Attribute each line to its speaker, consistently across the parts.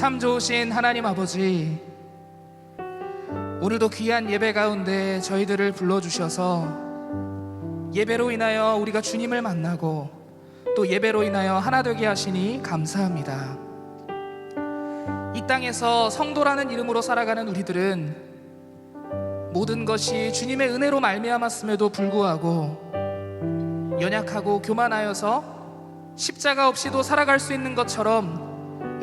Speaker 1: 참 좋으신 하나님 아버지, 오늘도 귀한 예배 가운데 저희들을 불러주셔서 예배로 인하여 우리가 주님을 만나고 또 예배로 인하여 하나 되게 하시니 감사합니다. 이 땅에서 성도라는 이름으로 살아가는 우리들은 모든 것이 주님의 은혜로 말미암았음에도 불구하고 연약하고 교만하여서 십자가 없이도 살아갈 수 있는 것처럼,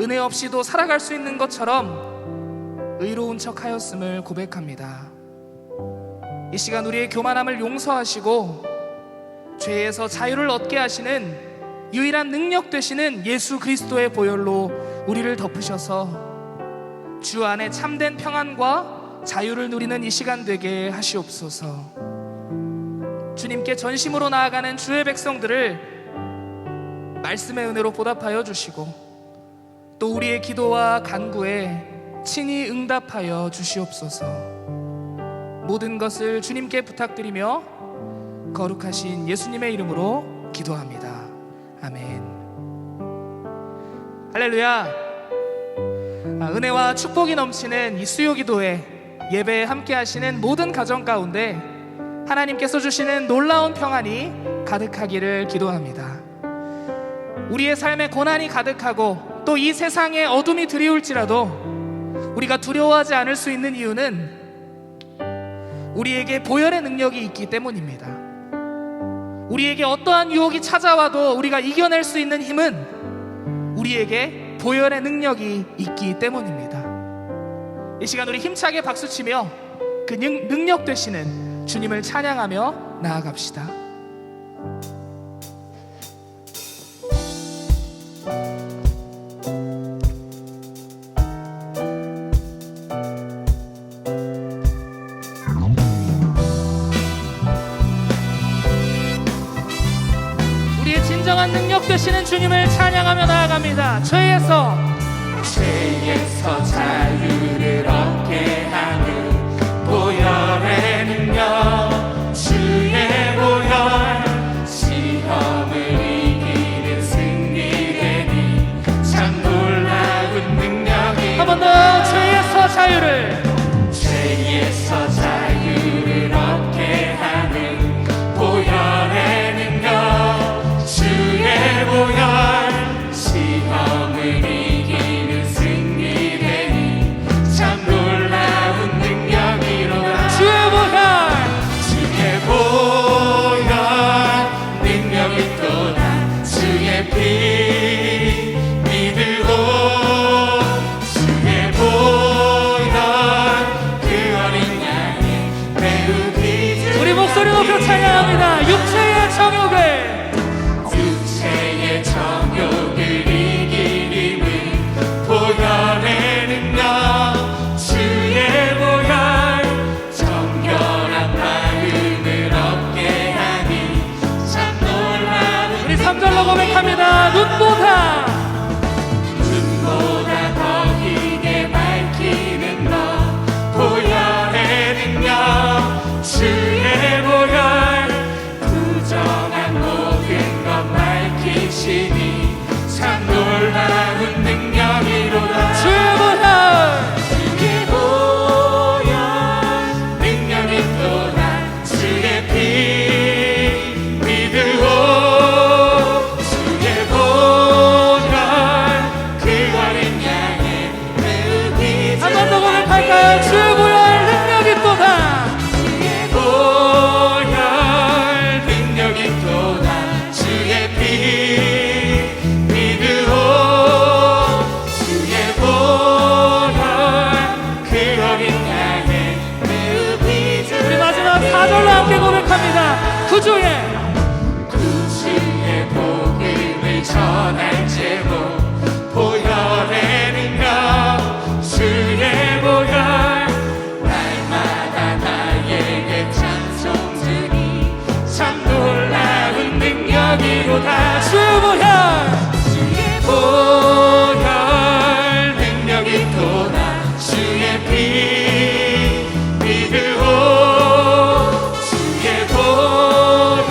Speaker 1: 은혜 없이도 살아갈 수 있는 것처럼 의로운 척 하였음을 고백합니다. 이 시간 우리의 교만함을 용서하시고 죄에서 자유를 얻게 하시는 유일한 능력 되시는 예수 그리스도의 보혈로 우리를 덮으셔서 주 안에 참된 평안과 자유를 누리는 이 시간 되게 하시옵소서. 주님께 전심으로 나아가는 주의 백성들을 말씀의 은혜로 보답하여 주시고 또 우리의 기도와 간구에 친히 응답하여 주시옵소서. 모든 것을 주님께 부탁드리며 거룩하신 예수님의 이름으로 기도합니다. 아멘. 할렐루야. 은혜와 축복이 넘치는 이 수요기도회 예배에 함께 하시는 모든 가정 가운데 하나님께서 주시는 놀라운 평안이 가득하기를 기도합니다. 우리의 삶에 고난이 가득하고 또 이 세상에 어둠이 드리울지라도 우리가 두려워하지 않을 수 있는 이유는 우리에게 보혈의 능력이 있기 때문입니다. 우리에게 어떠한 유혹이 찾아와도 우리가 이겨낼 수 있는 힘은 우리에게 보혈의 능력이 있기 때문입니다. 이 시간 우리 힘차게 박수치며 그 능력 되시는 주님을 찬양하며 나아갑시다. 우리의 진정한 능력 되시는 주님을 찬양하며 나아갑니다. 죄에서
Speaker 2: 자유를 얻게 하는 보혈의 능력, 주의 보혈, 시험을 이기는 승리되니 참 놀라운 능력이.
Speaker 1: 한 번 더. 죄에서 자유를
Speaker 2: 얻게 하는 보혈의 능력, 주의 보혈, 시험을 이기는 승리되니 참 놀라운 능력이로다.
Speaker 1: 주의 보혈
Speaker 2: 능력이 또다. 주의 피 믿으오. 주의 보혈 그 어린 양의 매우 귀중한.
Speaker 1: 우리 목소리 높여 찬양합니다. 육체의
Speaker 2: 정욕을 이긴 힘은 보혈의 능력, 주의 보혈, 정결한 마음을 얻게 하니 참 놀라운.
Speaker 1: 우리 3절로 고백합니다. 눈보다
Speaker 2: 더 길게 밝히는 너, 보혈의 능력, 주의 보혈, 부정한 모든 것 밝히시니 참 놀라운 능력이로다.
Speaker 1: 주의 보혈
Speaker 2: 주의 보혈 능력이 또다. 주의 피 믿으오. 주의 보혈 그 어린 양의 매우 귀중한.
Speaker 1: 한 번 더 고백할까요? 주의 보혈 능력이 또다.
Speaker 2: 주의 보혈 능력이 또다. 주의 피 믿으오. 주의 보혈 그 어린 양의 매우 귀중한.
Speaker 1: 우리 마지막 4절로 함께 고백합니다. 구주의
Speaker 2: 복음을 전할 제목, 보혈의 능력, 주의 보혈, 날마다 나에게 찬송 주니 참 놀라운 능력이로다.
Speaker 1: 주의 보혈
Speaker 2: 주의 보혈 능력이 또다. 주의 피 믿으오. 주의 보혈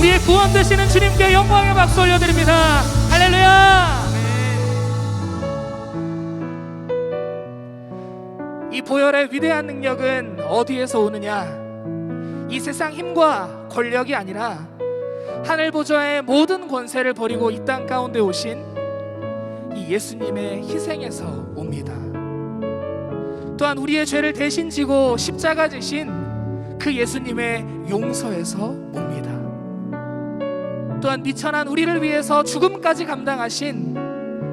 Speaker 1: 우리의 구원 되시는 주님께 영광의 박수 올려드립니다. 할렐루야. 이 보혈의 위대한 능력은 어디에서 오느냐? 이 세상 힘과 권력이 아니라 하늘 보좌의 모든 권세를 버리고 이 땅 가운데 오신 이 예수님의 희생에서 옵니다. 또한 우리의 죄를 대신 지고 십자가 지신 그 예수님의 용서에서 옵니다. 또한 미천한 우리를 위해서 죽음까지 감당하신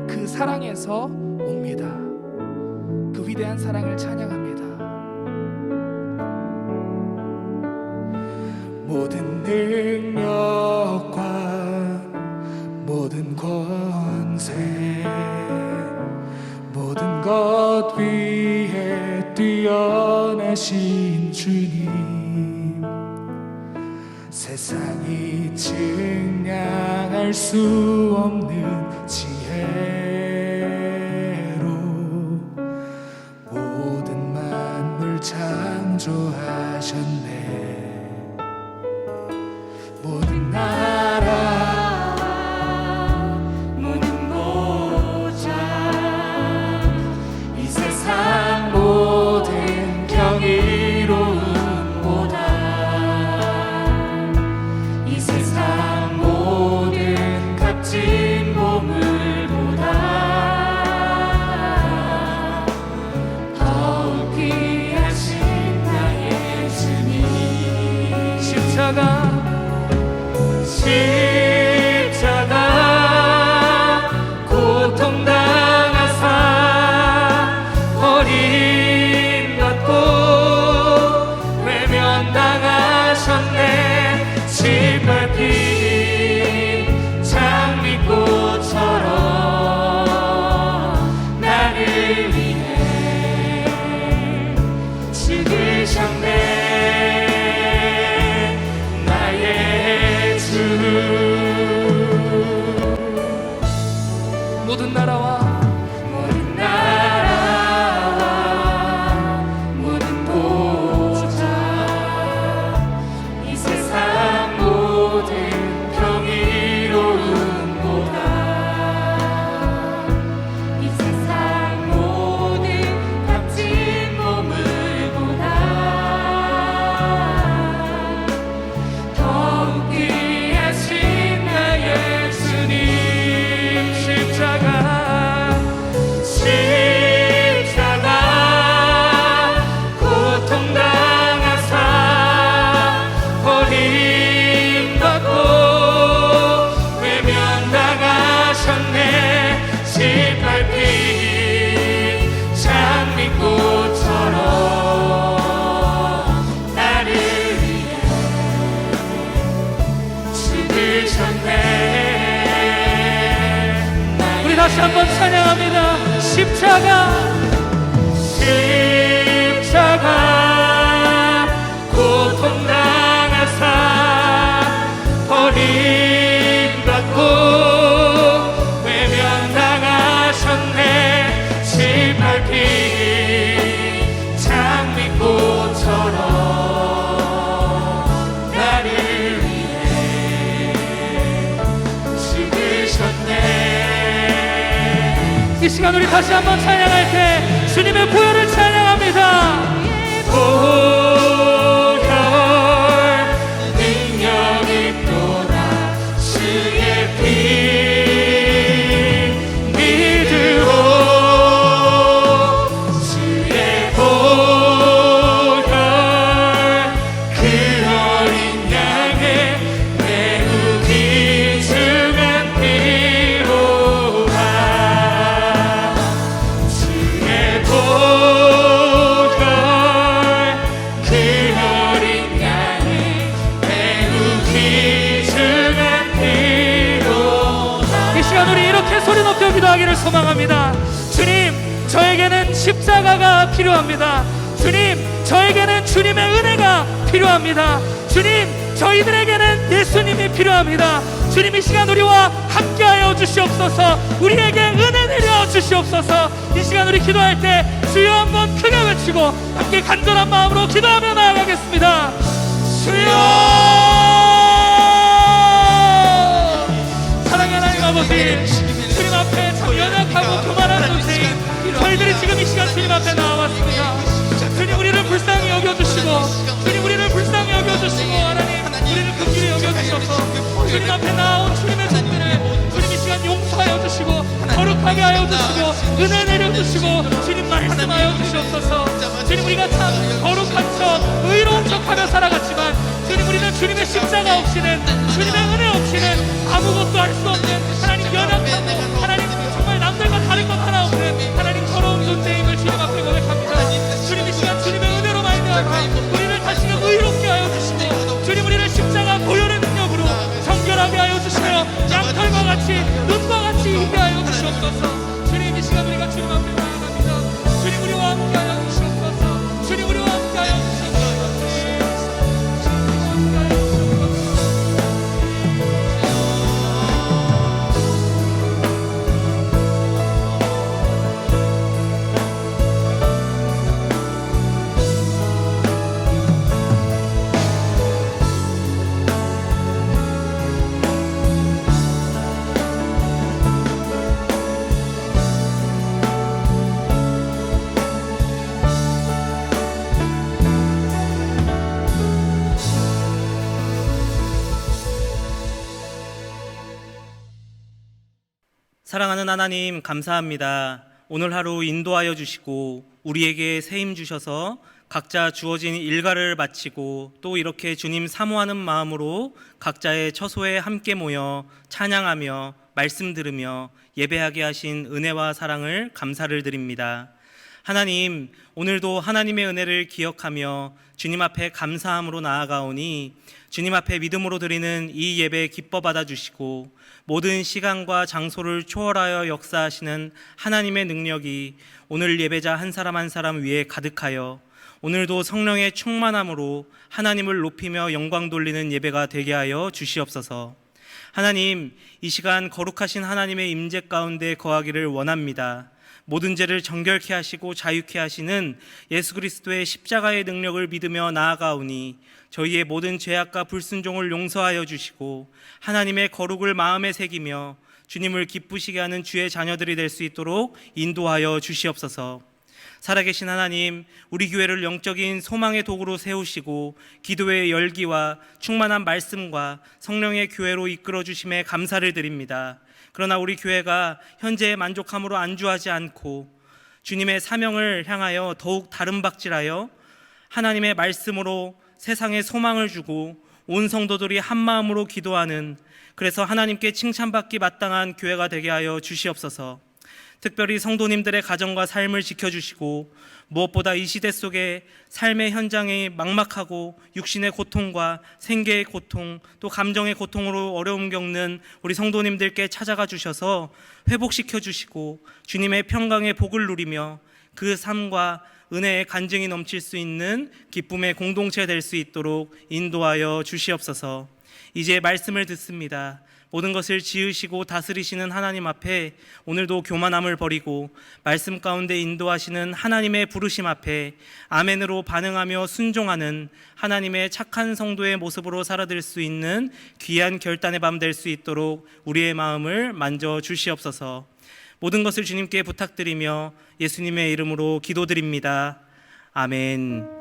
Speaker 1: 그 사랑에서 옵니다. 그 위대한 사랑을 찬양합니다. 모든 능력과 모든 권세 모든 것 위에 뛰어나신 주님, 세상이 증량할 수 없는 지혜로 모든 만물 창조하셨네. 모든 나라
Speaker 2: 모든 보좌 이 세상 모든 경이로움보다 이 세상 모든 값진 보물보다 더욱 귀하신 나의 주님.
Speaker 1: 십자가
Speaker 2: 고통당하사 버림받고 외면당하셨네. 짓밟힌 장미꽃처럼 나를 위해 죽으셨네.
Speaker 1: 모든 나라와
Speaker 2: 모든 보좌 이 세상 모든 경이로움보다 이 세상 모든 값진 보물보다 더욱 귀하신 나의 주님. 십자가 고통당하사 버림받고 외면당하셨네. 짓밟힌 장미꽃처럼 나를 위해 죽으셨네.
Speaker 1: 우리 다시 한번 찬양합니다. 십자가
Speaker 2: 고통당하사 버림받고 외면당하셨네. 짓밟힌 장미꽃처럼 나를 위해 죽으셨네.
Speaker 1: 이 시간 우리 다시 한번 찬양할 때 주님의 보혈을 찬양합니다.
Speaker 2: 보혈 능력이 또다 주의 피 믿으오. 주의 보혈 그 어린 양의 매우 귀중한 피로라. 주의 보혈 그 어린 양의 매우 귀중한 피로라.
Speaker 1: 이 시간 우리 이렇게 소리 높여 기도하기를 소망합니다. 주님, 저에게는 십자가가 필요합니다. 주님, 저에게는 주님의 은혜가 필요합니다. 주님, 저희들에게는 예수님이 필요합니다. 주님, 이 시간 우리와 함께하여 주시옵소서. 우리에게 은혜 내려 주시옵소서. 이 시간 우리 기도할 때 주여 한번 크게 외치고 함께 간절한 마음으로 기도하며 나아가겠습니다. 주여! 주님 앞에 나온 주님의 종들을 주님 이 시간 용서하여 주시고 거룩하게 하여 주시고 은혜 내려주시고 주님 말씀하여 주시옵소서. 주님 우리가 참 거룩한 척 의로운 척하며 살아갔지만 주님 우리는 주님의 십자가 없이는 주님의 은혜 없이는 아무것도 할 수 없는 하나님 연약하고 하나님 정말 남들과 다른 것 하나 없는 하나님 더러운 존재임을 주님 앞에 고백합니다. 주님 이 시간 주님의 은혜로 말미암아 우리를 다시금 의롭게 하여 주시고 주님 우리를 십자가 보혈의 능력으로 정결하게 하여 주시며 양털과 같이 눈과 같이 희게 하여 주시옵소서. 주님 이 시간 우리가 주님 앞에 나아갑니다. 주님 우리와 함께 하여 주시옵소서. 주님 우리와 함께 하여 주시옵소서.
Speaker 3: 사랑하는 하나님 감사합니다. 오늘 하루 인도하여 주시고 우리에게 새 힘 주셔서 각자 주어진 일과를 마치고 또 이렇게 주님 사모하는 마음으로 각자의 처소에 함께 모여 찬양하며 말씀 들으며 예배하게 하신 은혜와 사랑을 감사를 드립니다. 하나님, 오늘도 하나님의 은혜를 기억하며 주님 앞에 감사함으로 나아가오니 주님 앞에 믿음으로 드리는 이 예배 기뻐 받아주시고 모든 시간과 장소를 초월하여 역사하시는 하나님의 능력이 오늘 예배자 한 사람 한 사람 위에 가득하여 오늘도 성령의 충만함으로 하나님을 높이며 영광 돌리는 예배가 되게 하여 주시옵소서. 하나님, 이 시간 거룩하신 하나님의 임재 가운데 거하기를 원합니다. 모든 죄를 정결케 하시고 자유케 하시는 예수 그리스도의 십자가의 능력을 믿으며 나아가오니 저희의 모든 죄악과 불순종을 용서하여 주시고 하나님의 거룩을 마음에 새기며 주님을 기쁘시게 하는 주의 자녀들이 될 수 있도록 인도하여 주시옵소서. 살아계신 하나님, 우리 교회를 영적인 소망의 도구로 세우시고 기도의 열기와 충만한 말씀과 성령의 교회로 이끌어 주심에 감사를 드립니다. 그러나 우리 교회가 현재의 만족함으로 안주하지 않고 주님의 사명을 향하여 더욱 다름박질하여 하나님의 말씀으로 세상에 소망을 주고 온 성도들이 한 마음으로 기도하는, 그래서 하나님께 칭찬받기 마땅한 교회가 되게 하여 주시옵소서. 특별히 성도님들의 가정과 삶을 지켜주시고 무엇보다 이 시대 속에 삶의 현장이 막막하고 육신의 고통과 생계의 고통 또 감정의 고통으로 어려움 겪는 우리 성도님들께 찾아가 주셔서 회복시켜 주시고 주님의 평강의 복을 누리며 그 삶과 은혜의 간증이 넘칠 수 있는 기쁨의 공동체 될 수 있도록 인도하여 주시옵소서. 이제 말씀을 듣습니다. 모든 것을 지으시고 다스리시는 하나님 앞에 오늘도 교만함을 버리고 말씀 가운데 인도하시는 하나님의 부르심 앞에 아멘으로 반응하며 순종하는 하나님의 착한 성도의 모습으로 살아들 수 있는 귀한 결단의 밤 될 수 있도록 우리의 마음을 만져 주시옵소서. 모든 것을 주님께 부탁드리며 예수님의 이름으로 기도드립니다. 아멘.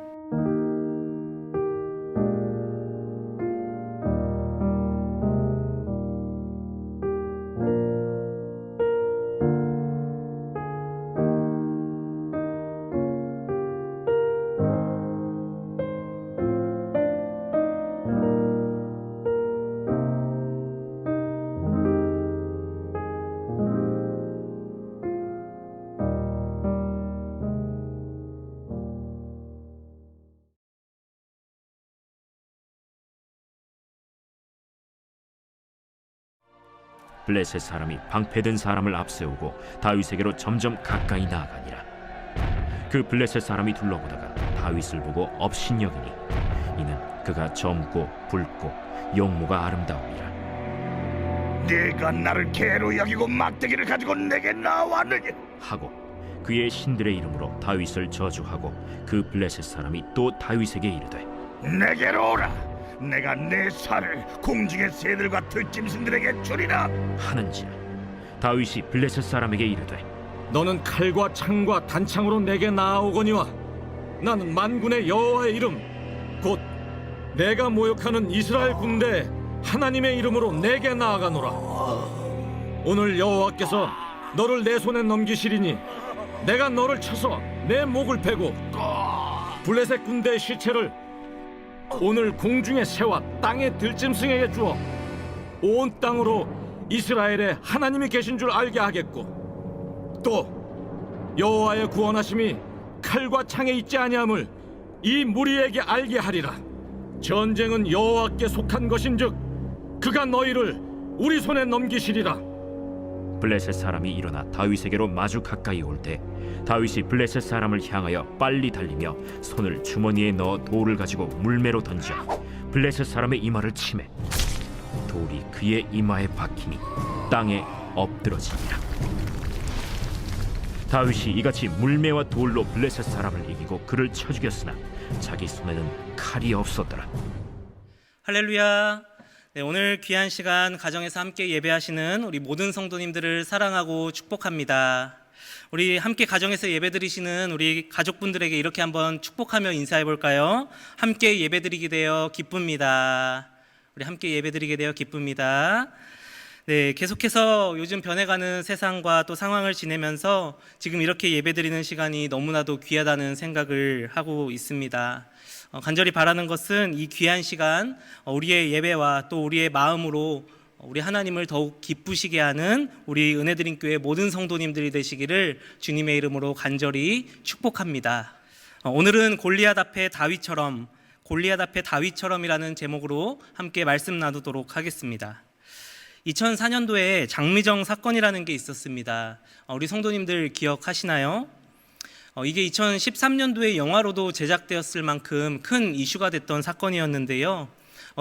Speaker 4: 블레셋 사람이 방패든 사람을 앞세우고 다윗에게로 점점 가까이 나아가니라. 그 블레셋 사람이 둘러보다가 다윗을 보고 업신여기니 이는 그가 젊고 붉고 용모가 아름다움이라.
Speaker 5: 네가 나를 개로 여기고 막대기를 가지고 내게 나왔느냐
Speaker 4: 하고 그의 신들의 이름으로 다윗을 저주하고 그 블레셋 사람이 또 다윗에게 이르되
Speaker 5: 내게로 오라. 내가 내 살을 공중의 새들과 들짐승들에게 주리라
Speaker 4: 하는지라. 다윗이 블레셋 사람에게 이르되
Speaker 6: 너는 칼과 창과 단창으로 내게 나아오거니와 나는 만군의 여호와의 이름 곧 내가 모욕하는 이스라엘 군대 하나님의 이름으로 내게 나아가노라. 오늘 여호와께서 너를 내 손에 넘기시리니 내가 너를 쳐서 내 목을 베고 블레셋 군대의 시체를 오늘 공중의 새와 땅의 들짐승에게 주어 온 땅으로 이스라엘에 하나님이 계신 줄 알게 하겠고, 또 여호와의 구원하심이 칼과 창에 있지 아니함을 이 무리에게 알게 하리라. 전쟁은 여호와께 속한 것인즉 그가 너희를 우리 손에 넘기시리라.
Speaker 4: 블레셋 사람이 일어나 다윗에게로 마주 가까이 올 때 다윗이 블레셋 사람을 향하여 빨리 달리며 손을 주머니에 넣어 돌을 가지고 물매로 던져 블레셋 사람의 이마를 치매 돌이 그의 이마에 박히니 땅에 엎드러지니라. 다윗이 이같이 물매와 돌로 블레셋 사람을 이기고 그를 쳐 죽였으나 자기 손에는 칼이 없었더라.
Speaker 3: 할렐루야. 네, 오늘 귀한 시간 가정에서 함께 예배하시는 우리 모든 성도님들을 사랑하고 축복합니다. 우리 함께 가정에서 예배드리시는 우리 가족분들에게 이렇게 한번 축복하며 인사해 볼까요? 함께 예배드리게 되어 기쁩니다. 우리 함께 예배드리게 되어 기쁩니다. 네, 계속해서 요즘 변해가는 세상과 또 상황을 지내면서 지금 이렇게 예배드리는 시간이 너무나도 귀하다는 생각을 하고 있습니다. 간절히 바라는 것은 이 귀한 시간 우리의 예배와 또 우리의 마음으로 우리 하나님을 더욱 기쁘시게 하는 우리 은혜드림 교회 모든 성도님들이 되시기를 주님의 이름으로 간절히 축복합니다. 오늘은 골리앗 앞에 다윗처럼이라는 제목으로 함께 말씀 나누도록 하겠습니다. 2004년도에 장미정 사건이라는 게 있었습니다. 우리 성도님들 기억하시나요? 이게 2013년도에 영화로도 제작되었을 만큼 큰 이슈가 됐던 사건이었는데요.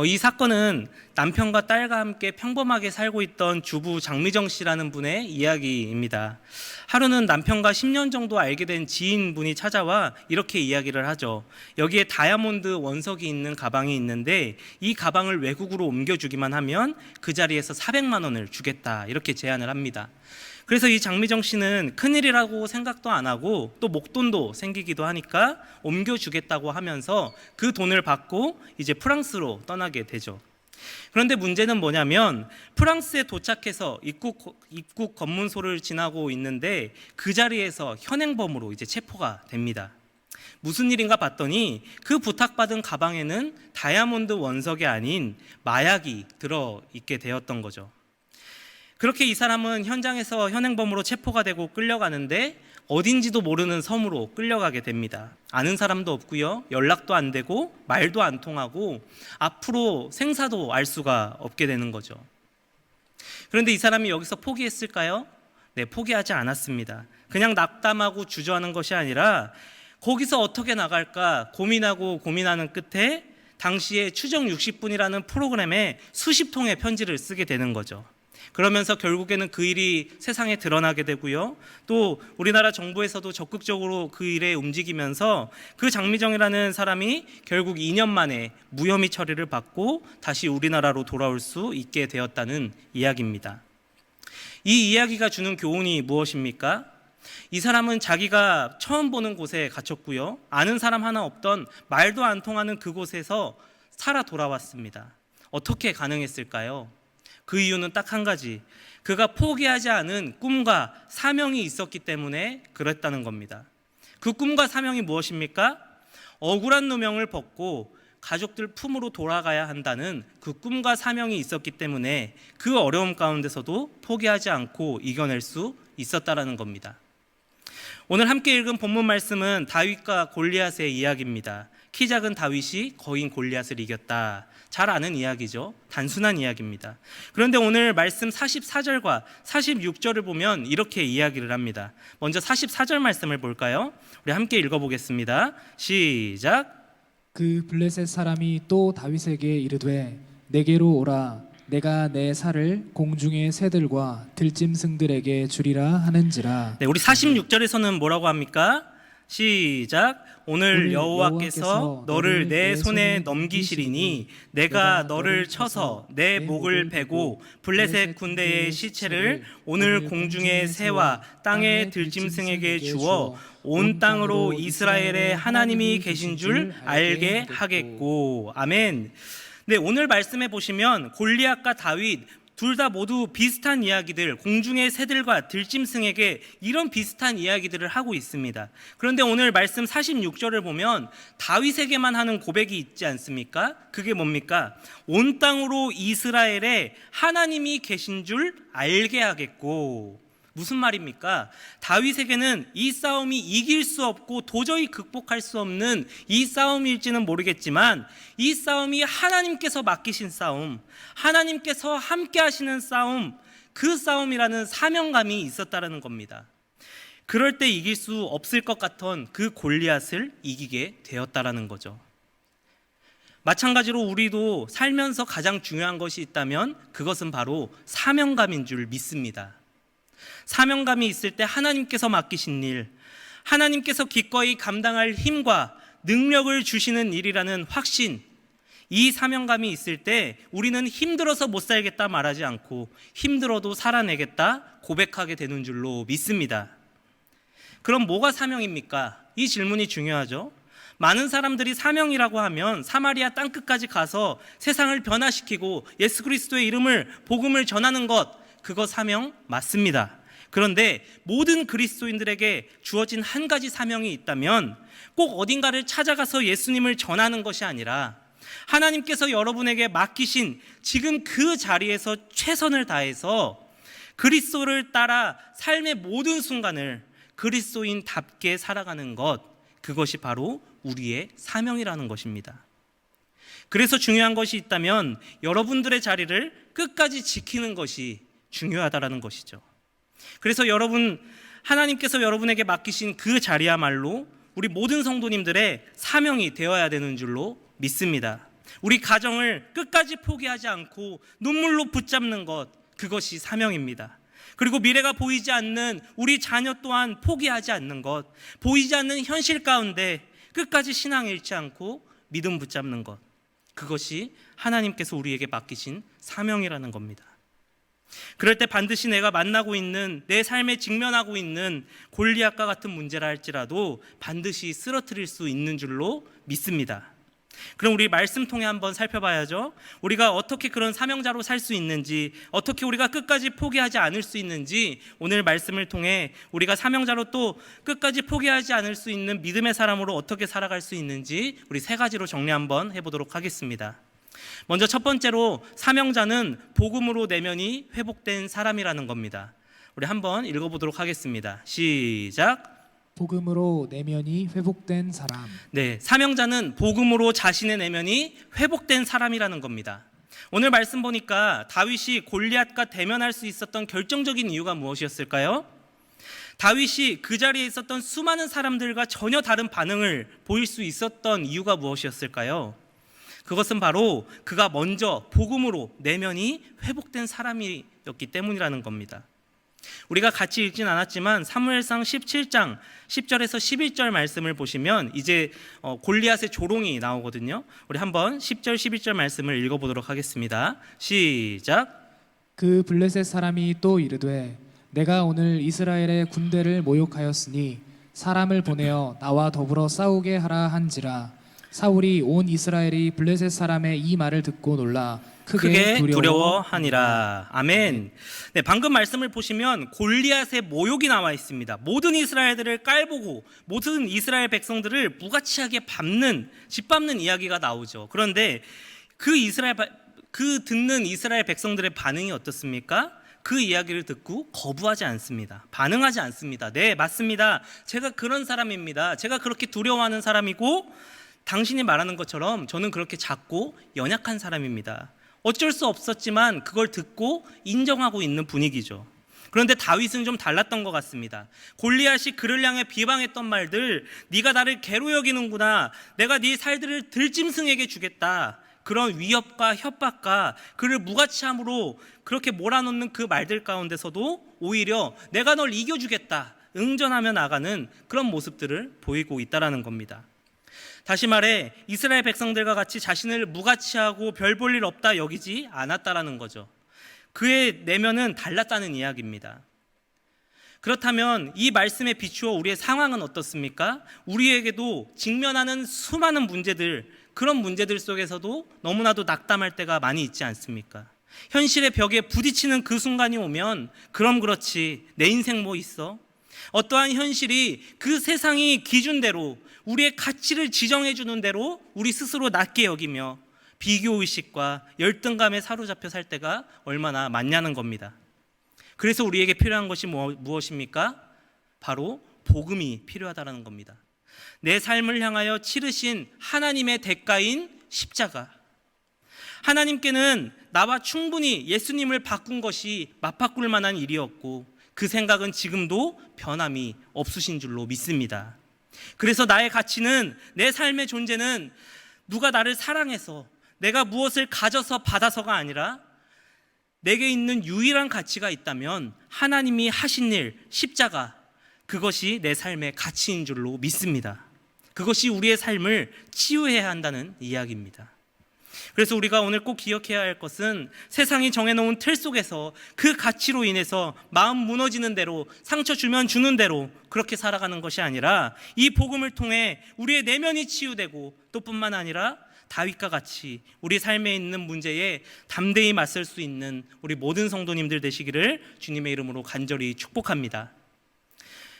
Speaker 3: 이 사건은 남편과 딸과 함께 평범하게 살고 있던 주부 장미정 씨라는 분의 이야기입니다. 하루는 남편과 10년 정도 알게 된 지인분이 찾아와 이렇게 이야기를 하죠. 여기에 다이아몬드 원석이 있는 가방이 있는데 이 가방을 외국으로 옮겨주기만 하면 그 자리에서 400만 원을 주겠다, 이렇게 제안을 합니다. 그래서 이 장미정 씨는 큰일이라고 생각도 안 하고 또 목돈도 생기기도 하니까 옮겨주겠다고 하면서 그 돈을 받고 이제 프랑스로 떠나게 되죠. 그런데 문제는 뭐냐면 프랑스에 도착해서 입국 검문소를 지나고 있는데 그 자리에서 현행범으로 이제 체포가 됩니다. 무슨 일인가 봤더니 그 부탁받은 가방에는 다이아몬드 원석이 아닌 마약이 들어있게 되었던 거죠. 그렇게 이 사람은 현장에서 현행범으로 체포가 되고 끌려가는데 어딘지도 모르는 섬으로 끌려가게 됩니다. 아는 사람도 없고요, 연락도 안 되고 말도 안 통하고 앞으로 생사도 알 수가 없게 되는 거죠. 그런데 이 사람이 여기서 포기했을까요? 네, 포기하지 않았습니다. 그냥 낙담하고 주저하는 것이 아니라 거기서 어떻게 나갈까 고민하는 끝에 당시에 추정 60분이라는 프로그램에 수십 통의 편지를 쓰게 되는 거죠. 그러면서 결국에는 그 일이 세상에 드러나게 되고요. 또 우리나라 정부에서도 적극적으로 그 일에 움직이면서 그 장미정이라는 사람이 결국 2년 만에 무혐의 처리를 받고 다시 우리나라로 돌아올 수 있게 되었다는 이야기입니다. 이 이야기가 주는 교훈이 무엇입니까? 이 사람은 자기가 처음 보는 곳에 갇혔고요. 아는 사람 하나 없던 말도 안 통하는 그곳에서 살아 돌아왔습니다. 어떻게 가능했을까요? 그 이유는 딱 한 가지, 그가 포기하지 않은 꿈과 사명이 있었기 때문에 그랬다는 겁니다. 그 꿈과 사명이 무엇입니까? 억울한 누명을 벗고 가족들 품으로 돌아가야 한다는 그 꿈과 사명이 있었기 때문에 그 어려움 가운데서도 포기하지 않고 이겨낼 수 있었다라는 겁니다. 오늘 함께 읽은 본문 말씀은 다윗과 골리앗의 이야기입니다. 키 작은 다윗이 거인 골리앗을 이겼다. 잘 아는 이야기죠. 단순한 이야기입니다. 그런데 오늘 말씀 44절과 46절을 보면 이렇게 이야기를 합니다. 먼저 44절 말씀을 볼까요? 우리 함께 읽어보겠습니다. 시작.
Speaker 1: 그 블레셋 사람이 또 다윗에게 이르되 내게로 오라, 내가 내 살을 공중의 새들과 들짐승들에게 주리라 하는지라.
Speaker 3: 네, 우리 46절에서는 뭐라고 합니까? 시작. 오늘 여호와께서 너를 내 손에 넘기시리니 내가 너를 쳐서 내 목을 베고 블레셋 군대의 시체를 오늘 공중의 새와 땅의 들짐승에게 주어 온 땅으로 이스라엘의 하나님이 계신 줄 알게 하겠고. 아멘. 네, 오늘 말씀해 보시면 골리앗과 다윗 둘 다 모두 비슷한 이야기들, 공중의 새들과 들짐승에게 이런 비슷한 이야기들을 하고 있습니다. 그런데 오늘 말씀 46절을 보면 다윗에게만 하는 고백이 있지 않습니까? 그게 뭡니까? 온 땅으로 이스라엘에 하나님이 계신 줄 알게 하겠고. 무슨 말입니까? 다윗에게는 이 싸움이 이길 수 없고 도저히 극복할 수 없는 이 싸움일지는 모르겠지만 이 싸움이 하나님께서 맡기신 싸움, 하나님께서 함께 하시는 싸움, 그 싸움이라는 사명감이 있었다는 겁니다. 그럴 때 이길 수 없을 것 같던 그 골리앗을 이기게 되었다라는 거죠. 마찬가지로 우리도 살면서 가장 중요한 것이 있다면 그것은 바로 사명감인 줄 믿습니다. 사명감이 있을 때 하나님께서 맡기신 일, 하나님께서 기꺼이 감당할 힘과 능력을 주시는 일이라는 확신, 이 사명감이 있을 때 우리는 힘들어서 못 살겠다 말하지 않고 힘들어도 살아내겠다 고백하게 되는 줄로 믿습니다. 그럼 뭐가 사명입니까? 이 질문이 중요하죠. 많은 사람들이 사명이라고 하면 사마리아 땅끝까지 가서 세상을 변화시키고 예수 그리스도의 이름을, 복음을 전하는 것, 그거 사명 맞습니다. 그런데 모든 그리스도인들에게 주어진 한 가지 사명이 있다면 꼭 어딘가를 찾아가서 예수님을 전하는 것이 아니라 하나님께서 여러분에게 맡기신 지금 그 자리에서 최선을 다해서 그리스도를 따라 삶의 모든 순간을 그리스도인답게 살아가는 것, 그것이 바로 우리의 사명이라는 것입니다. 그래서 중요한 것이 있다면 여러분들의 자리를 끝까지 지키는 것이 중요하다라는 것이죠. 그래서 하나님께서 여러분에게 맡기신 그 자리야말로 우리 모든 성도님들의 사명이 되어야 되는 줄로 믿습니다. 우리 가정을 끝까지 포기하지 않고 눈물로 붙잡는 것, 그것이 사명입니다. 그리고 미래가 보이지 않는 우리 자녀 또한 포기하지 않는 것, 보이지 않는 현실 가운데 끝까지 신앙 잃지 않고 믿음 붙잡는 것, 그것이 하나님께서 우리에게 맡기신 사명이라는 겁니다. 그럴 때 반드시 내가 만나고 있는, 내 삶에 직면하고 있는 골리앗과 같은 문제라 할지라도 반드시 쓰러뜨릴 수 있는 줄로 믿습니다. 그럼 우리 말씀 통해 한번 살펴봐야죠. 우리가 어떻게 그런 사명자로 살 수 있는지, 어떻게 우리가 끝까지 포기하지 않을 수 있는지, 오늘 말씀을 통해 우리가 사명자로 또 끝까지 포기하지 않을 수 있는 믿음의 사람으로 어떻게 살아갈 수 있는지 우리 세 가지로 정리 한번 해보도록 하겠습니다. 먼저 첫 번째로 사명자는 복음으로 내면이 회복된 사람이라는 겁니다. 우리 한번 읽어보도록 하겠습니다. 시작.
Speaker 1: 복음으로 내면이 회복된 사람.
Speaker 3: 네, 사명자는 복음으로 자신의 내면이 회복된 사람이라는 겁니다. 오늘 말씀 보니까 다윗이 골리앗과 대면할 수 있었던 결정적인 이유가 무엇이었을까요? 다윗이 그 자리에 있었던 수많은 사람들과 전혀 다른 반응을 보일 수 있었던 이유가 무엇이었을까요? 그것은 바로 그가 먼저 복음으로 내면이 회복된 사람이었기 때문이라는 겁니다. 우리가 같이 읽진 않았지만 사무엘상 17장 10절에서 11절 말씀을 보시면 이제 골리앗의 조롱이 나오거든요. 우리 한번 10절 11절 말씀을 읽어보도록 하겠습니다. 시작.
Speaker 7: 그 블레셋 사람이 또 이르되 내가 오늘 이스라엘의 군대를 모욕하였으니 사람을 보내어 나와 더불어 싸우게 하라 한지라. 사울이 온 이스라엘이 블레셋 사람의 이 말을 듣고 놀라 크게
Speaker 3: 두려워하니라. 아멘. 네, 방금 말씀을 보시면 골리앗의 모욕이 나와 있습니다. 모든 이스라엘들을 깔보고 모든 이스라엘 백성들을 무가치하게 짓밟는 이야기가 나오죠. 그런데 그 듣는 이스라엘 백성들의 반응이 어떻습니까? 그 이야기를 듣고 거부하지 않습니다. 반응하지 않습니다. 네, 맞습니다. 제가 그런 사람입니다. 제가 그렇게 두려워하는 사람이고 당신이 말하는 것처럼 저는 그렇게 작고 연약한 사람입니다. 어쩔 수 없었지만 그걸 듣고 인정하고 있는 분위기죠. 그런데 다윗은 좀 달랐던 것 같습니다. 골리앗이 그를 향해 비방했던 말들, 네가 나를 개로 여기는구나, 내가 네 살들을 들짐승에게 주겠다, 그런 위협과 협박과 그를 무가치함으로 그렇게 몰아넣는 그 말들 가운데서도 오히려 내가 널 이겨주겠다, 응전하며 나가는 그런 모습들을 보이고 있다는 겁니다. 다시 말해 이스라엘 백성들과 같이 자신을 무가치하고 별 볼 일 없다 여기지 않았다라는 거죠. 그의 내면은 달랐다는 이야기입니다. 그렇다면 이 말씀에 비추어 우리의 상황은 어떻습니까? 우리에게도 직면하는 수많은 문제들, 그런 문제들 속에서도 너무나도 낙담할 때가 많이 있지 않습니까? 현실의 벽에 부딪히는 그 순간이 오면 그럼 그렇지, 내 인생 뭐 있어? 어떠한 현실이 그 세상이 기준대로 우리의 가치를 지정해 주는 대로 우리 스스로 낮게 여기며 비교의식과 열등감에 사로잡혀 살 때가 얼마나 많냐는 겁니다. 그래서 우리에게 필요한 것이 무엇입니까? 바로 복음이 필요하다는 겁니다. 내 삶을 향하여 치르신 하나님의 대가인 십자가. 하나님께는 나와 충분히 예수님을 바꾼 것이 맞바꿀 만한 일이었고 그 생각은 지금도 변함이 없으신 줄로 믿습니다. 그래서 나의 가치는, 내 삶의 존재는 누가 나를 사랑해서 내가 무엇을 가져서 받아서가 아니라 내게 있는 유일한 가치가 있다면 하나님이 하신 일, 십자가, 그것이 내 삶의 가치인 줄로 믿습니다. 그것이 우리의 삶을 치유해야 한다는 이야기입니다. 그래서 우리가 오늘 꼭 기억해야 할 것은 세상이 정해놓은 틀 속에서 그 가치로 인해서 마음 무너지는 대로, 상처 주면 주는 대로 그렇게 살아가는 것이 아니라 이 복음을 통해 우리의 내면이 치유되고 또 뿐만 아니라 다윗과 같이 우리 삶에 있는 문제에 담대히 맞설 수 있는 우리 모든 성도님들 되시기를 주님의 이름으로 간절히 축복합니다.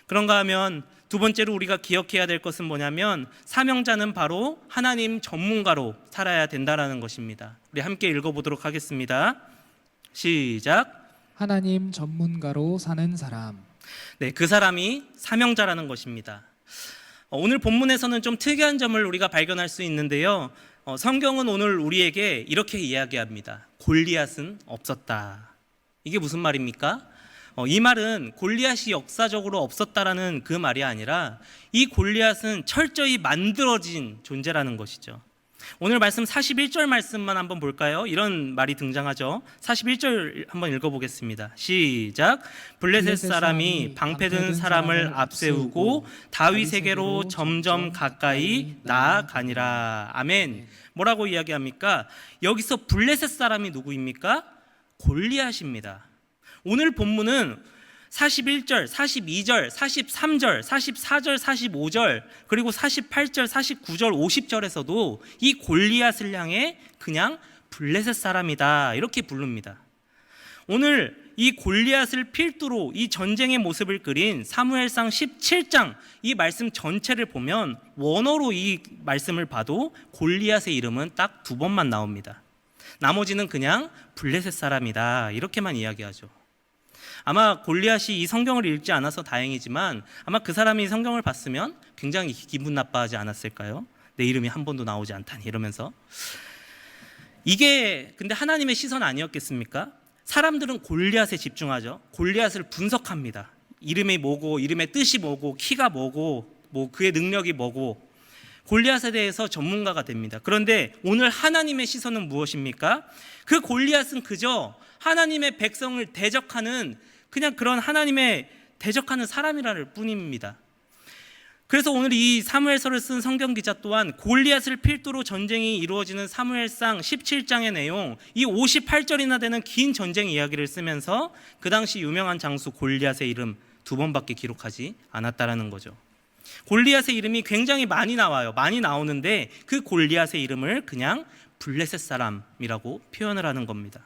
Speaker 3: 그런가 하면 두 번째로 우리가 기억해야 될 것은 뭐냐면 사명자는 바로 하나님 전문가로 살아야 된다는 것입니다. 우리 함께 읽어보도록 하겠습니다. 시작.
Speaker 7: 하나님 전문가로 사는 사람.
Speaker 3: 네, 그 사람이 사명자라는 것입니다. 오늘 본문에서는 좀 특이한 점을 우리가 발견할 수 있는데요. 성경은 오늘 우리에게 이렇게 이야기합니다. 골리앗은 없었다. 이게 무슨 말입니까? 이 말은 골리앗이 역사적으로 없었다라는 그 말이 아니라 이 골리앗은 철저히 만들어진 존재라는 것이죠. 오늘 말씀 41절 말씀만 한번 볼까요? 이런 말이 등장하죠. 41절 한번 읽어보겠습니다. 시작. 블레셋 사람이 방패든 사람을 앞세우고 다윗에게로 점점 가까이 나아가니라. 아멘. 뭐라고 이야기합니까? 여기서 블레셋 사람이 누구입니까? 골리앗입니다. 오늘 본문은 41절, 42절, 43절, 44절, 45절, 그리고 48절, 49절, 50절에서도 이 골리앗을 향해 그냥 블레셋 사람이다 이렇게 부릅니다. 오늘 이 골리앗을 필두로 이 전쟁의 모습을 그린 사무엘상 17장 이 말씀 전체를 보면 원어로 이 말씀을 봐도 골리앗의 이름은 딱 2번만 나옵니다. 나머지는 그냥 블레셋 사람이다 이렇게만 이야기하죠. 아마 골리앗이 이 성경을 읽지 않아서 다행이지만 아마 그 사람이 이 성경을 봤으면 굉장히 기분 나빠하지 않았을까요? 내 이름이 한 번도 나오지 않다니 이러면서. 이게 근데 하나님의 시선 아니었겠습니까? 사람들은 골리앗에 집중하죠. 골리앗을 분석합니다. 이름이 뭐고, 이름의 뜻이 뭐고, 키가 뭐고, 뭐 그의 능력이 뭐고, 골리앗에 대해서 전문가가 됩니다. 그런데 오늘 하나님의 시선은 무엇입니까? 그 골리앗은 그저 하나님의 백성을 대적하는 그냥 그런 하나님의 대적하는 사람이라는 뿐입니다. 그래서 오늘 이 사무엘서를 쓴 성경 기자 또한 골리앗을 필두로 전쟁이 이루어지는 사무엘상 17장의 내용, 이 58절이나 되는 긴 전쟁 이야기를 쓰면서 그 당시 유명한 장수 골리앗의 이름 2번밖에 기록하지 않았다라는 거죠. 골리앗의 이름이 굉장히 많이 나와요. 많이 나오는데 그 골리앗의 이름을 그냥 블레셋 사람이라고 표현을 하는 겁니다.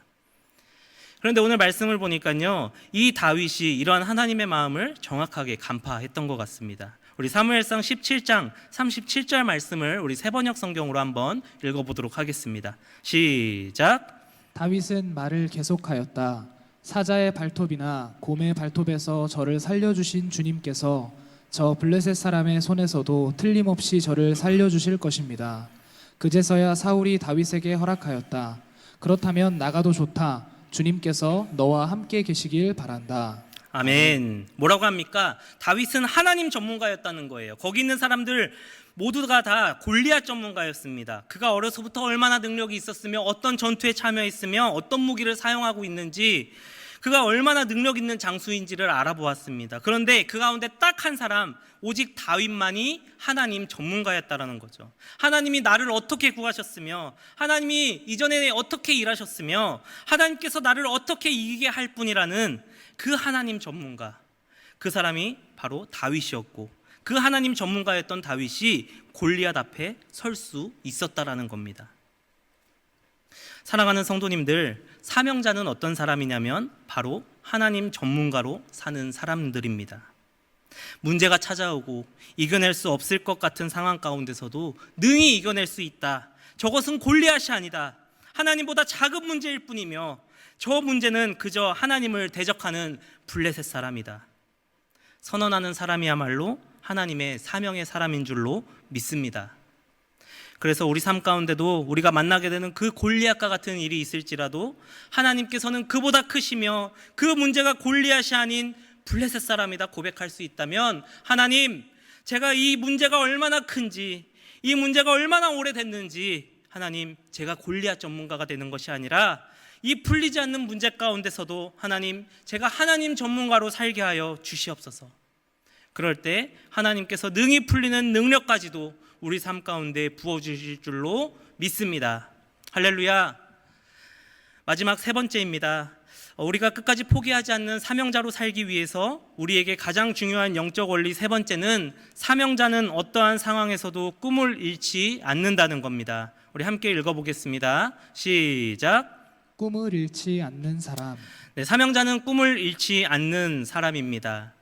Speaker 3: 그런데 오늘 말씀을 보니까요, 이 다윗이 이러한 하나님의 마음을 정확하게 간파했던 것 같습니다. 우리 사무엘상 17장 37절 말씀을 우리 새번역 성경으로 한번 읽어보도록 하겠습니다. 시작.
Speaker 7: 다윗은 말을 계속하였다. 사자의 발톱이나 곰의 발톱에서 저를 살려주신 주님께서 저 블레셋 사람의 손에서도 틀림없이 저를 살려주실 것입니다. 그제서야 사울이 다윗에게 허락하였다. 그렇다면 나가도 좋다. 주님께서 너와 함께 계시길 바란다.
Speaker 3: 아멘. 뭐라고 합니까? 다윗은 하나님 전문가였다는 거예요. 거기 있는 사람들 모두가 다 골리앗 전문가였습니다. 그가 어려서부터 얼마나 능력이 있었으며 어떤 전투에 참여했으며 어떤 무기를 사용하고 있는지, 그가 얼마나 능력 있는 장수인지를 알아보았습니다. 그런데 그 가운데 딱 한 사람, 오직 다윗만이 하나님 전문가였다라는 거죠. 하나님이 나를 어떻게 구하셨으며, 하나님이 이전에 어떻게 일하셨으며, 하나님께서 나를 어떻게 이기게 할 뿐이라는 그 하나님 전문가, 그 사람이 바로 다윗이었고, 그 하나님 전문가였던 다윗이 골리앗 앞에 설 수 있었다라는 겁니다. 사랑하는 성도님들, 사명자는 어떤 사람이냐면 바로 하나님 전문가로 사는 사람들입니다. 문제가 찾아오고 이겨낼 수 없을 것 같은 상황 가운데서도 능히 이겨낼 수 있다. 저것은 골리앗이 아니다. 하나님보다 작은 문제일 뿐이며 저 문제는 그저 하나님을 대적하는 블레셋 사람이다. 선언하는 사람이야말로 하나님의 사명의 사람인 줄로 믿습니다. 그래서 우리 삶 가운데도 우리가 만나게 되는 그 골리앗과 같은 일이 있을지라도 하나님께서는 그보다 크시며 그 문제가 골리앗이 아닌 블레셋 사람이다 고백할 수 있다면, 하나님, 제가 이 문제가 얼마나 큰지, 이 문제가 얼마나 오래됐는지, 하나님, 제가 골리앗 전문가가 되는 것이 아니라 이 풀리지 않는 문제 가운데서도 하나님, 제가 하나님 전문가로 살게 하여 주시옵소서. 그럴 때 하나님께서 능히 풀리는 능력까지도 우리 삶 가운데 부어주실 줄로 믿습니다. 할렐루야. 마지막 세 번째입니다. 우리가 끝까지 포기하지 않는 사명자로 살기 위해서 우리에게 가장 중요한 영적 원리 세 번째는, 사명자는 어떠한 상황에서도 꿈을 잃지 않는다는 겁니다. 우리 함께 읽어보겠습니다. 시작.
Speaker 7: 꿈을 잃지 않는 사람.
Speaker 3: 네, 사명자는 꿈을 잃지 않는 사람입니다.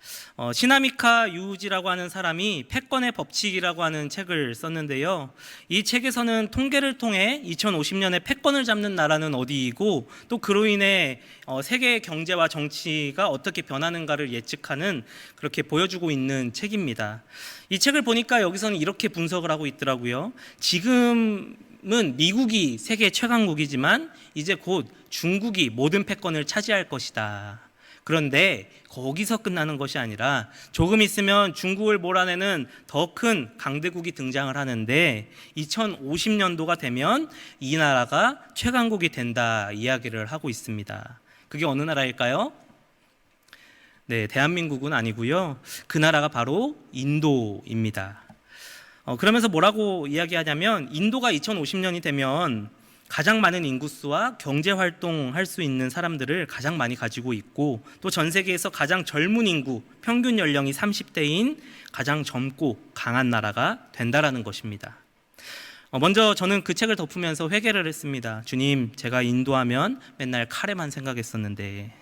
Speaker 3: 시나미카 유우지라고 하는 사람이 패권의 법칙이라고 하는 책을 썼는데요. 이 책에서는 통계를 통해 2050년에 패권을 잡는 나라는 어디이고 또 그로 인해 세계 경제와 정치가 어떻게 변하는가를 예측하는, 그렇게 보여주고 있는 책입니다. 이 책을 보니까 여기서는 이렇게 분석을 하고 있더라고요. 지금은 미국이 세계 최강국이지만 이제 곧 중국이 모든 패권을 차지할 것이다. 그런데 거기서 끝나는 것이 아니라 조금 있으면 중국을 몰아내는 더 큰 강대국이 등장을 하는데 2050년도가 되면 이 나라가 최강국이 된다 이야기를 하고 있습니다. 그게 어느 나라일까요? 네, 대한민국은 아니고요. 그 나라가 바로 인도입니다. 그러면서 뭐라고 이야기하냐면, 인도가 2050년이 되면 가장 많은 인구수와 경제 활동할 수 있는 사람들을 가장 많이 가지고 있고, 또 전 세계에서 가장 젊은 인구, 평균 연령이 30대인 가장 젊고 강한 나라가 된다라는 것입니다. 먼저 저는 그 책을 덮으면서 회개를 했습니다. 주님, 제가 인도하면 맨날 카레만 생각했었는데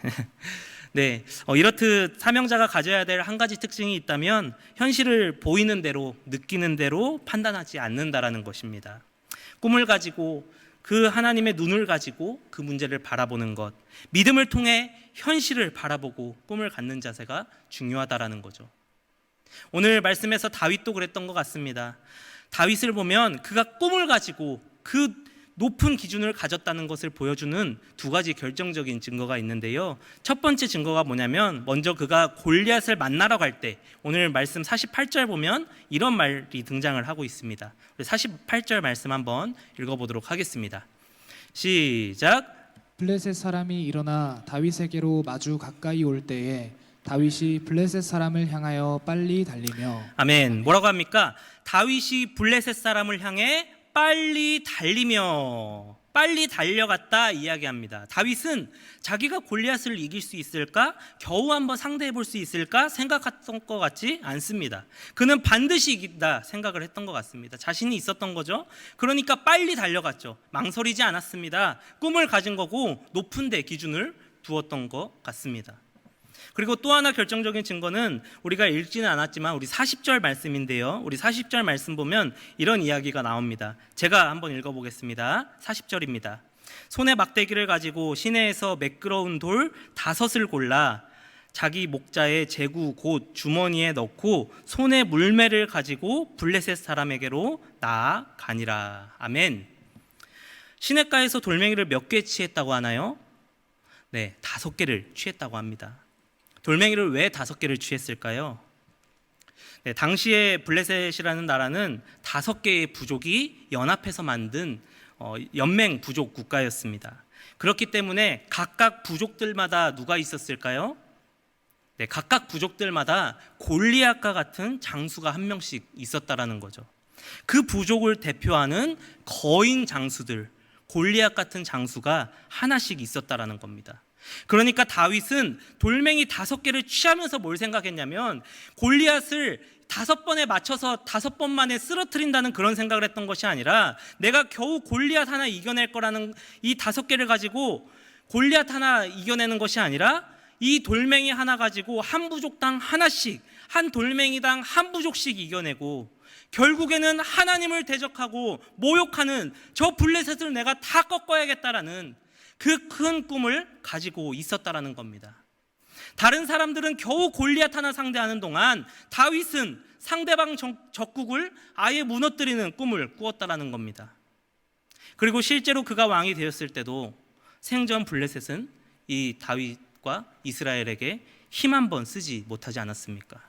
Speaker 3: 네, 이렇듯 사명자가 가져야 될 한 가지 특징이 있다면 현실을 보이는 대로, 느끼는 대로 판단하지 않는다라는 것입니다. 꿈을 가지고 그 하나님의 눈을 가지고 그 문제를 바라보는 것, 믿음을 통해 현실을 바라보고 꿈을 갖는 자세가 중요하다라는 거죠. 오늘 말씀에서 다윗도 그랬던 것 같습니다. 다윗을 보면 그가 꿈을 가지고 그 높은 기준을 가졌다는 것을 보여주는 두 가지 결정적인 증거가 있는데요. 첫 번째 증거가 뭐냐면, 먼저 그가 골리앗을 만나러 갈 때, 오늘 말씀 48절 보면 이런 말이 등장을 하고 있습니다. 48절 말씀 한번 읽어보도록 하겠습니다. 시작.
Speaker 7: 블레셋 사람이 일어나 다윗에게로 마주 가까이 올 때에 다윗이 블레셋 사람을 향하여 빨리 달리며.
Speaker 3: 아멘. 뭐라고 합니까? 다윗이 블레셋 사람을 향해 빨리 달려갔다 이야기합니다. 다윗은 자기가 골리앗을 이길 수 있을까? 겨우 한번 상대해 볼 수 있을까? 생각했던 것 같지 않습니다. 그는 반드시 이긴다 생각을 했던 것 같습니다. 자신이 있었던 거죠. 그러니까 빨리 달려갔죠. 망설이지 않았습니다. 꿈을 가진 거고 높은 데 기준을 두었던 것 같습니다. 그리고 또 하나 결정적인 증거는 우리가 읽지는 않았지만 우리 40절 말씀인데요. 우리 40절 말씀 보면 이런 이야기가 나옵니다. 제가 한번 읽어보겠습니다. 40절입니다. 손에 막대기를 가지고 시내에서 매끄러운 돌 5을 골라 자기 목자의 제구 곧 주머니에 넣고 손에 물매를 가지고 블레셋 사람에게로 나아가니라. 아멘. 시냇가에서 돌멩이를 몇 개 취했다고 하나요? 네, 5개를 취했다고 합니다. 돌멩이를 왜 5개를 취했을까요? 네, 당시에 블레셋이라는 나라는 5개의 부족이 연합해서 만든 연맹 부족 국가였습니다. 그렇기 때문에 각각 부족들마다 누가 있었을까요? 네, 각각 부족들마다 골리앗과 같은 장수가 한 명씩 있었다라는 거죠. 그 부족을 대표하는 거인 장수들, 골리앗 같은 장수가 하나씩 있었다라는 겁니다. 그러니까 다윗은 돌멩이 5개를 취하면서 뭘 생각했냐면, 골리앗을 5 번에 맞춰서 5번 만에 쓰러뜨린다는 그런 생각을 했던 것이 아니라 내가 겨우 골리앗 하나 이겨낼 거라는 이 5개를 가지고 골리앗 하나 이겨내는 것이 아니라 이 돌멩이 하나 가지고 한 부족당 하나씩, 한 돌멩이당 한 부족씩 이겨내고 결국에는 하나님을 대적하고 모욕하는 저 블레셋을 내가 다 꺾어야겠다라는 그 큰 꿈을 가지고 있었다라는 겁니다. 다른 사람들은 겨우 골리앗 하나 상대하는 동안 다윗은 상대방 적국을 아예 무너뜨리는 꿈을 꾸었다라는 겁니다. 그리고 실제로 그가 왕이 되었을 때도 생전 블레셋은 이 다윗과 이스라엘에게 힘 한 번 쓰지 못하지 않았습니까?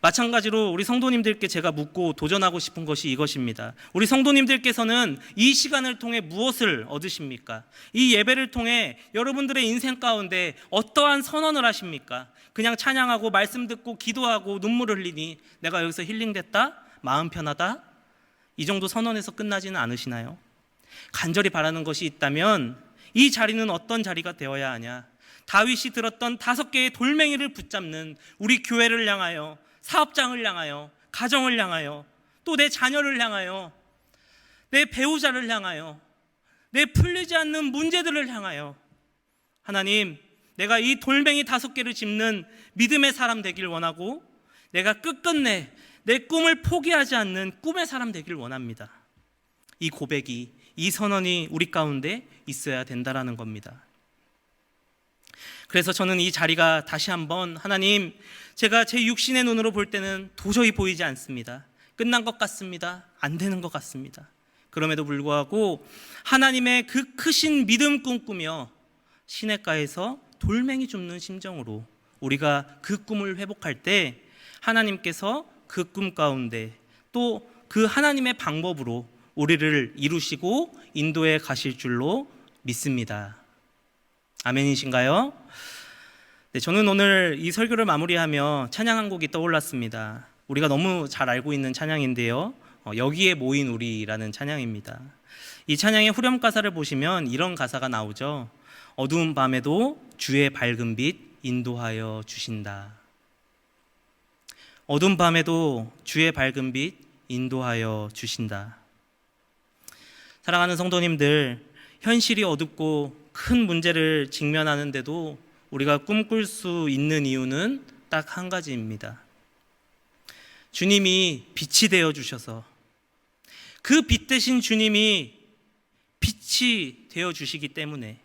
Speaker 3: 마찬가지로 우리 성도님들께 제가 묻고 도전하고 싶은 것이 이것입니다. 우리 성도님들께서는 이 시간을 통해 무엇을 얻으십니까? 이 예배를 통해 여러분들의 인생 가운데 어떠한 선언을 하십니까? 그냥 찬양하고 말씀 듣고 기도하고 눈물을 흘리니 내가 여기서 힐링됐다? 마음 편하다? 이 정도 선언에서 끝나지는 않으시나요? 간절히 바라는 것이 있다면 이 자리는 어떤 자리가 되어야 하냐? 다윗이 들었던 5개의 돌멩이를 붙잡는 우리 교회를 향하여, 사업장을 향하여, 가정을 향하여, 또 내 자녀를 향하여, 내 배우자를 향하여, 내 풀리지 않는 문제들을 향하여 하나님, 내가 이 돌멩이 5개를 짚는 믿음의 사람 되길 원하고 내가 끝끝내 내 꿈을 포기하지 않는 꿈의 사람 되길 원합니다. 이 고백이, 이 선언이 우리 가운데 있어야 된다라는 겁니다. 그래서 저는 이 자리가 다시 한번 하나님, 제가 제 육신의 눈으로 볼 때는 도저히 보이지 않습니다. 끝난 것 같습니다. 안 되는 것 같습니다. 그럼에도 불구하고 하나님의 그 크신 믿음 꿈꾸며 시냇가에서 돌멩이 줍는 심정으로 우리가 그 꿈을 회복할 때 하나님께서 그 꿈 가운데 또 그 하나님의 방법으로 우리를 이루시고 인도해 가실 줄로 믿습니다. 아멘이신가요? 네, 저는 오늘 이 설교를 마무리하며 찬양 한 곡이 떠올랐습니다. 우리가 너무 잘 알고 있는 찬양인데요. 여기에 모인 우리라는 찬양입니다. 이 찬양의 후렴 가사를 보시면 이런 가사가 나오죠. 어두운 밤에도 주의 밝은 빛 인도하여 주신다. 어두운 밤에도 주의 밝은 빛 인도하여 주신다. 사랑하는 성도님들, 현실이 어둡고 큰 문제를 직면하는데도 우리가 꿈꿀 수 있는 이유는 딱 한 가지입니다. 주님이 빛이 되어 주셔서, 그 빛 대신 주님이 빛이 되어 주시기 때문에,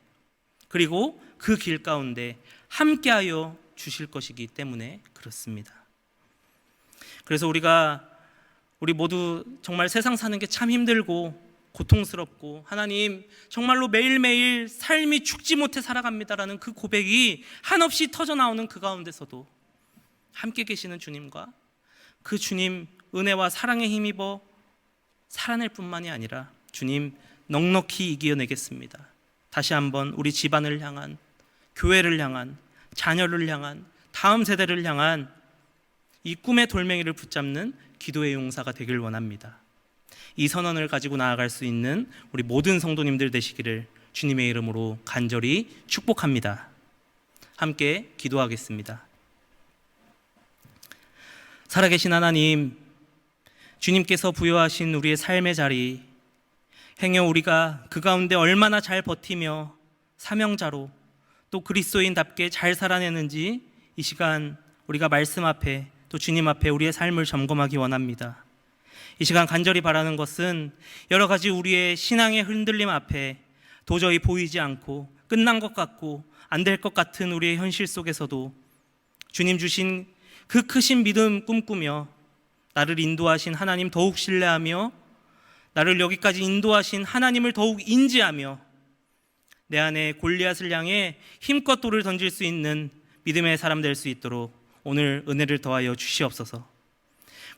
Speaker 3: 그리고 그 길 가운데 함께하여 주실 것이기 때문에 그렇습니다. 그래서 우리 모두 정말 세상 사는 게 참 힘들고 고통스럽고 하나님 정말로 매일매일 삶이 죽지 못해 살아갑니다라는 그 고백이 한없이 터져나오는 그 가운데서도 함께 계시는 주님과 그 주님 은혜와 사랑에 힘입어 살아낼 뿐만이 아니라 주님 넉넉히 이겨내겠습니다. 다시 한번 우리 집안을 향한, 교회를 향한, 자녀를 향한, 다음 세대를 향한 이 꿈의 돌멩이를 붙잡는 기도의 용사가 되길 원합니다. 이 선언을 가지고 나아갈 수 있는 우리 모든 성도님들 되시기를 주님의 이름으로 간절히 축복합니다. 함께 기도하겠습니다. 살아계신 하나님, 주님께서 부여하신 우리의 삶의 자리, 행여 우리가 그 가운데 얼마나 잘 버티며 사명자로 또 그리스도인답게 잘 살아내는지 이 시간 우리가 말씀 앞에 또 주님 앞에 우리의 삶을 점검하기 원합니다. 이 시간 간절히 바라는 것은 여러 가지 우리의 신앙의 흔들림 앞에 도저히 보이지 않고 끝난 것 같고 안 될 것 같은 우리의 현실 속에서도 주님 주신 그 크신 믿음 꿈꾸며 나를 인도하신 하나님 더욱 신뢰하며 나를 여기까지 인도하신 하나님을 더욱 인지하며 내 안에 골리앗을 향해 힘껏 돌을 던질 수 있는 믿음의 사람 될 수 있도록 오늘 은혜를 더하여 주시옵소서.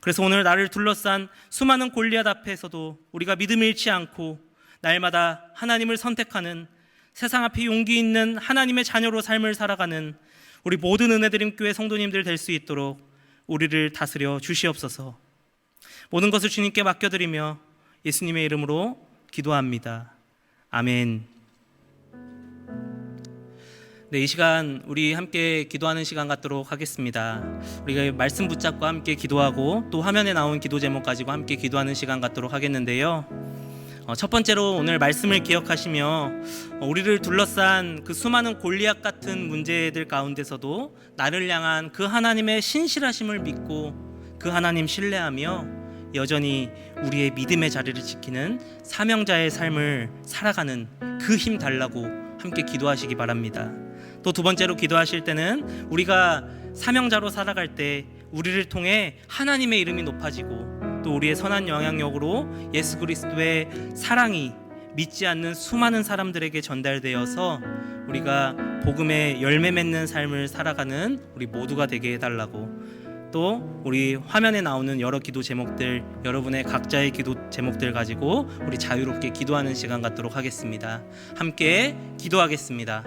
Speaker 3: 그래서 오늘 나를 둘러싼 수많은 골리앗 앞에서도 우리가 믿음 잃지 않고 날마다 하나님을 선택하는, 세상 앞에 용기 있는 하나님의 자녀로 삶을 살아가는 우리 모든 은혜드림 교회 성도님들 될 수 있도록 우리를 다스려 주시옵소서. 모든 것을 주님께 맡겨드리며 예수님의 이름으로 기도합니다. 아멘. 네, 이 시간 우리 함께 기도하는 시간 갖도록 하겠습니다. 우리가 말씀 붙잡고 함께 기도하고 또 화면에 나온 기도 제목 가지고 함께 기도하는 시간 갖도록 하겠는데요. 첫 번째로 오늘 말씀을 기억하시며 우리를 둘러싼 그 수많은 골리앗 같은 문제들 가운데서도 나를 향한 그 하나님의 신실하심을 믿고 그 하나님 신뢰하며 여전히 우리의 믿음의 자리를 지키는 사명자의 삶을 살아가는 그 힘 달라고 함께 기도하시기 바랍니다. 또 두 번째로 기도하실 때는 우리가 사명자로 살아갈 때 우리를 통해 하나님의 이름이 높아지고 또 우리의 선한 영향력으로 예수 그리스도의 사랑이 믿지 않는 수많은 사람들에게 전달되어서 우리가 복음의 열매 맺는 삶을 살아가는 우리 모두가 되게 해달라고, 또 우리 화면에 나오는 여러 기도 제목들, 여러분의 각자의 기도 제목들 가지고 우리 자유롭게 기도하는 시간 갖도록 하겠습니다. 함께 기도하겠습니다.